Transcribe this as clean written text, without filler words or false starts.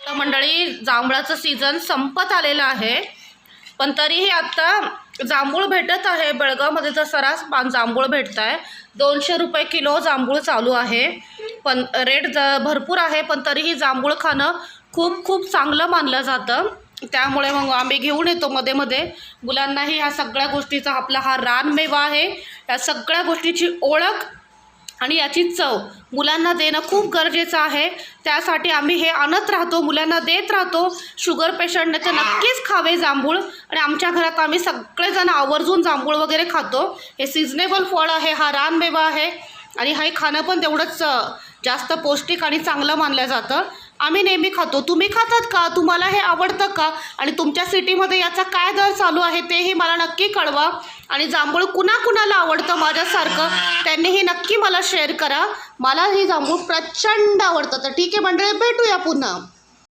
तर मंडळी, जांभळाचं सीझन संपत आलेलं आहे, पण तरीही आत्ता जांभूळ भेटत आहे. बेळगावमध्ये तर सरास जांभूळ भेटत आहे. 200 रुपये किलो जांभूळ चालू आहे. पण रेट भरपूर आहे, पण तरीही जांभूळ खाणं खूप खूप चांगलं मानलं जातं. त्यामुळे मग आम्ही घेऊन येतो मध्ये मध्ये. मुलांनाही ह्या सगळ्या गोष्टीचा, आपला हा रानमेवा आहे, या सगळ्या गोष्टीची ओळख आणि याची चव मुलांना देणं खूप गरजेचं आहे. त्यासाठी आम्ही हे आणत राहतो, मुलांना देत राहतो. शुगर पेशंटने तर नक्कीच खावे जांभूळ, आणि आमच्या घरात आम्ही सगळेजण आवर्जून जांभूळ वगैरे खातो. हे सिजनेबल फळ आहे, हा रानमेवा आहे, आणि हे खाणं पण तेवढंच जास्त पौष्टिक आणि चांगलं मानलं जातं. आम्ही नेहमी खातो. तुम्ही खातात का? तुम्हाला हे आवडतं का? आणि तुमच्या सिटीमध्ये याचा काय दर चालू आहे तेही मला नक्की कळवा. आणि जांभूळ कुणाकुणाला आवडतं माझ्यासारखं, त्यांनीही नक्की मला शेअर करा. मला ही जांभूळ प्रचंड आवडतं. तर ठीक आहे मंडळी, भेटूया पुन्हा.